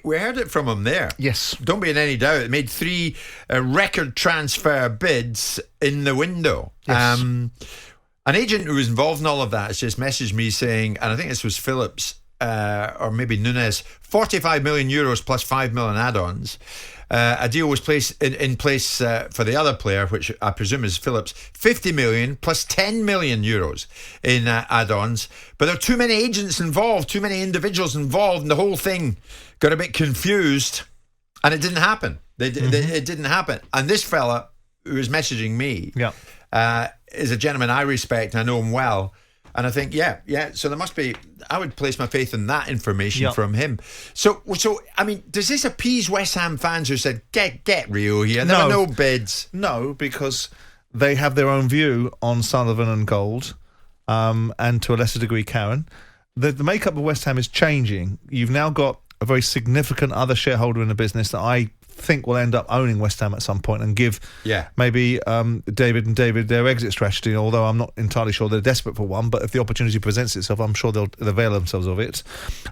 We heard it from him there. Yes. Don't be in any doubt. It made 3 record transfer bids in the window. Yes. An agent who was involved in all of that has just messaged me saying, and I think this was Phillips or maybe Nunes, 45 million euros plus 5 million add-ons. A deal was placed in place for the other player, which I presume is Phillips, 50 million plus 10 million euros in add-ons. But there are too many agents involved, too many individuals involved, and the whole thing got a bit confused, and it didn't happen. It didn't happen. And this fella who was messaging me is a gentleman I respect, and I know him well. And I think, so there must be, I would place my faith in that information from him. So I mean, does this appease West Ham fans who said, get Rio here? There were no bids. No, because they have their own view on Sullivan and Gold, and to a lesser degree, Karen. The makeup of West Ham is changing. You've now got a very significant other shareholder in the business that I think will end up owning West Ham at some point and give maybe David and David their exit strategy, although I'm not entirely sure they're desperate for one, but if the opportunity presents itself, I'm sure they'll avail themselves of it.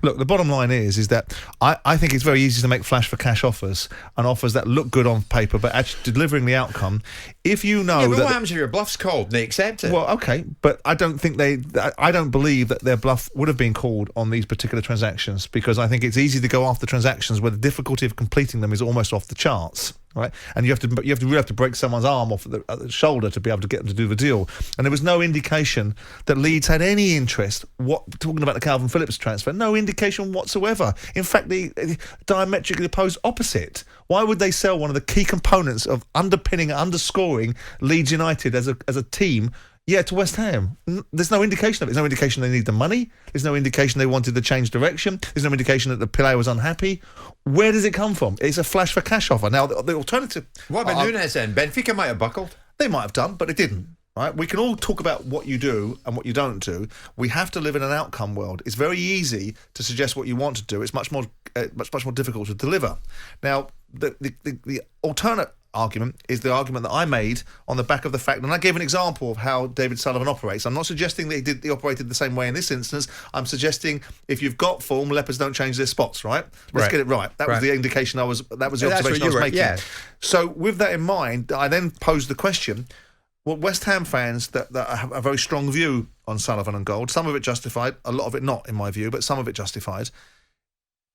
Look, the bottom line is that I think it's very easy to make flash for cash offers and offers that look good on paper but actually delivering the outcome. If you know but what happens if your bluff's called and they accept it? Well, okay, but I don't believe that their bluff would have been called on these particular transactions, because I think it's easy to go after transactions where the difficulty of completing them is almost off the charts, right? And you really have to break someone's arm off the shoulder to be able to get them to do the deal. And there was no indication that Leeds had any interest. Talking about the Calvin Phillips transfer, no indication whatsoever. In fact, the diametrically opposed opposite. Why would they sell one of the key components of underpinning and underscoring Leeds United as a team? To West Ham. There's no indication of it. There's no indication they need the money. There's no indication they wanted to change direction. There's no indication that the player was unhappy. Where does it come from? It's a flash for cash offer. Now, the alternative... What about Nunes then? Benfica might have buckled. They might have done, but it didn't. Right? We can all talk about what you do and what you don't do. We have to live in an outcome world. It's very easy to suggest what you want to do. It's much more difficult to deliver. Now, the alternate argument is the argument that I made on the back of the fact, and I gave an example of how David Sullivan operates. I'm not suggesting that he operated the same way in this instance. I'm suggesting if you've got form, leopards don't change their spots, right? Let's get it right. That was the indication that was the observation I was making. Yeah. So with that in mind, I then posed the question, well, West Ham fans that have a very strong view on Sullivan and Gold, some of it justified, a lot of it not in my view, but some of it justified.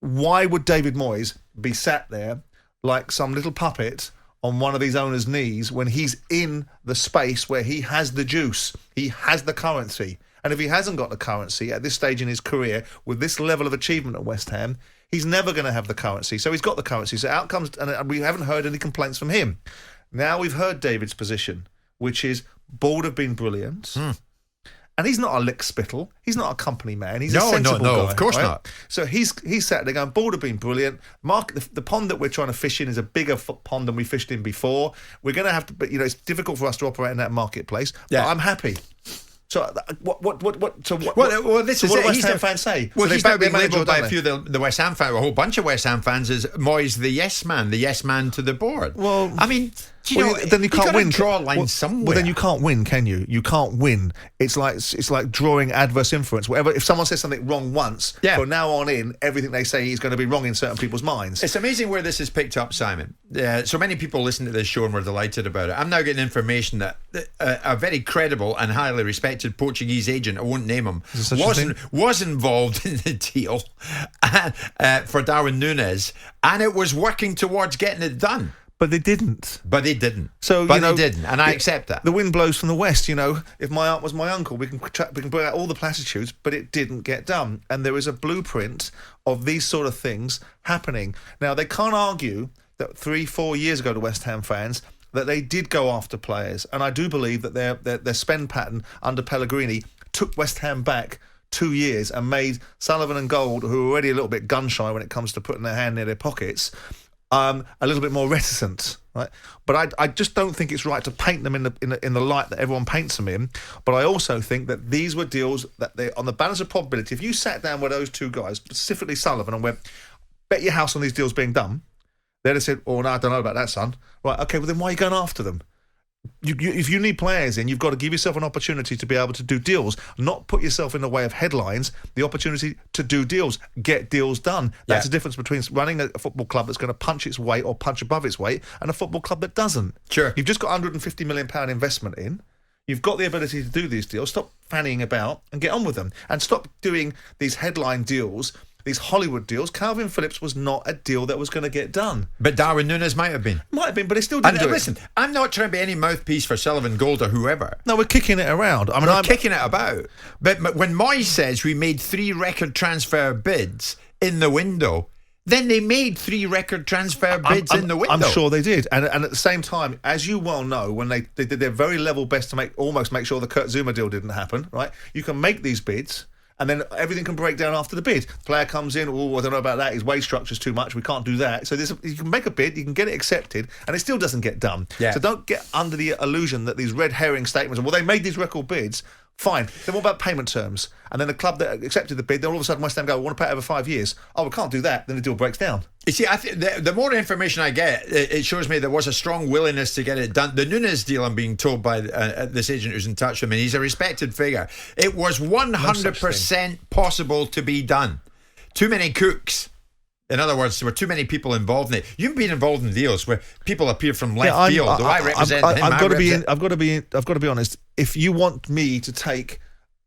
Why would David Moyes be sat there like some little puppet on one of these owners' knees when he's in the space where he has the juice, he has the currency? And if he hasn't got the currency at this stage in his career, with this level of achievement at West Ham, he's never going to have the currency. So he's got the currency. So out comes, and we haven't heard any complaints from him. Now we've heard David's position, which is board have been brilliant. And he's not a lick spittle. He's not a company man. He's a sensible guy. No, of course not. So he's sat there going, board have been brilliant. The pond that we're trying to fish in is a bigger pond than we fished in before. We're going to have to, but it's difficult for us to operate in that marketplace. Yeah. But I'm happy. So what this is what do West Ham fans say? Well, so he's now being labelled by a few of the West Ham fans, a whole bunch of West Ham fans, as Moyes the yes man to the board. Well, I mean, then you can't win. Draw a line somewhere. Well, then you can't win, can you? You can't win. It's like drawing adverse influence. Whatever, if someone says something wrong once, from now on in, everything they say is going to be wrong in certain people's minds. It's amazing where this is picked up, Simon. So many people listen to this show and we're delighted about it. I'm now getting information that a very credible and highly respected Portuguese agent, I won't name him, was involved in the deal for Darwin Núñez, and it was working towards getting it done. But they didn't. They didn't, and I accept that. The wind blows from the west. If my aunt was my uncle, we can bring out all the platitudes, but it didn't get done. And there is a blueprint of these sort of things happening. Now, they can't argue that 3-4 years ago to West Ham fans that they did go after players, and I do believe that their spend pattern under Pellegrini took West Ham back 2 years and made Sullivan and Gold, who are already a little bit gun-shy when it comes to putting their hand near their pockets, a little bit more reticent, right? But I just don't think it's right to paint them in the light that everyone paints them in. But I also think that these were deals that they, on the balance of probability, if you sat down with those two guys, specifically Sullivan, and went, bet your house on these deals being done, they'd have said, oh, no, I don't know about that, son. Right, okay, well then why are you going after them? if you need players in, you've got to give yourself an opportunity to be able to do deals, not put yourself in the way of headlines. The opportunity to do deals, get deals done. That's the difference between running a football club that's going to punch its weight or punch above its weight and a football club that doesn't. Sure. You've just got £150 million investment in. You've got the ability to do these deals. Stop fannying about and get on with them. And stop doing these headline deals, these Hollywood deals. Calvin Phillips was not a deal that was going to get done. But Darwin Núñez might have been. Might have been, but it still didn't do listen, I'm not trying to be any mouthpiece for Sullivan Gold or whoever. No, we're kicking it around. I mean, we're kicking it about. But when Moyes says we made 3 record transfer bids in the window, then they made 3 record transfer bids in the window. I'm sure they did. And at the same time, as you well know, when they did their very level best to almost make sure the Kurt Zouma deal didn't happen, right? You can make these bids, and then everything can break down after the bid. Player comes in, oh, I don't know about that, his wage structure's too much, we can't do that. So you can make a bid, you can get it accepted, and it still doesn't get done. Yeah. So don't get under the illusion that these red herring statements, well, they made these record bids, fine. Then what about payment terms? And then the club that accepted the bid, then all of a sudden West Ham go, we want to pay it over 5 years. Oh, we can't do that. Then the deal breaks down. You see, I think the more information I get, it shows me there was a strong willingness to get it done. The Núñez deal, I'm being told by this agent who's in touch with me, he's a respected figure. It was 100% possible to be done. Too many cooks. In other words, there were too many people involved in it. You've been involved in deals where people appear from left field. I represent him. I've got to be honest. If you want me to take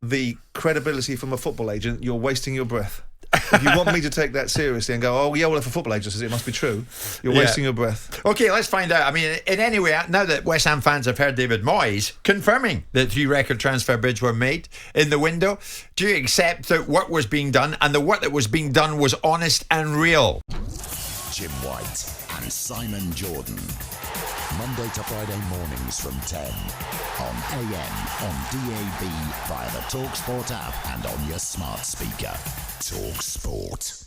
the credibility from a football agent, you're wasting your breath. If you want me to take that seriously and go, oh yeah, well, if a football agent says it must be true, you're wasting your breath. Okay, let's find out. I mean, in any way, now that West Ham fans have heard David Moyes confirming that 3 record transfer bids were made in the window, do you accept that work was being done and the work that was being done was honest and real? Jim White and Simon Jordan. Monday to Friday mornings from 10 on AM, on DAB, via the talkSPORT app and on your smart speaker. talkSPORT.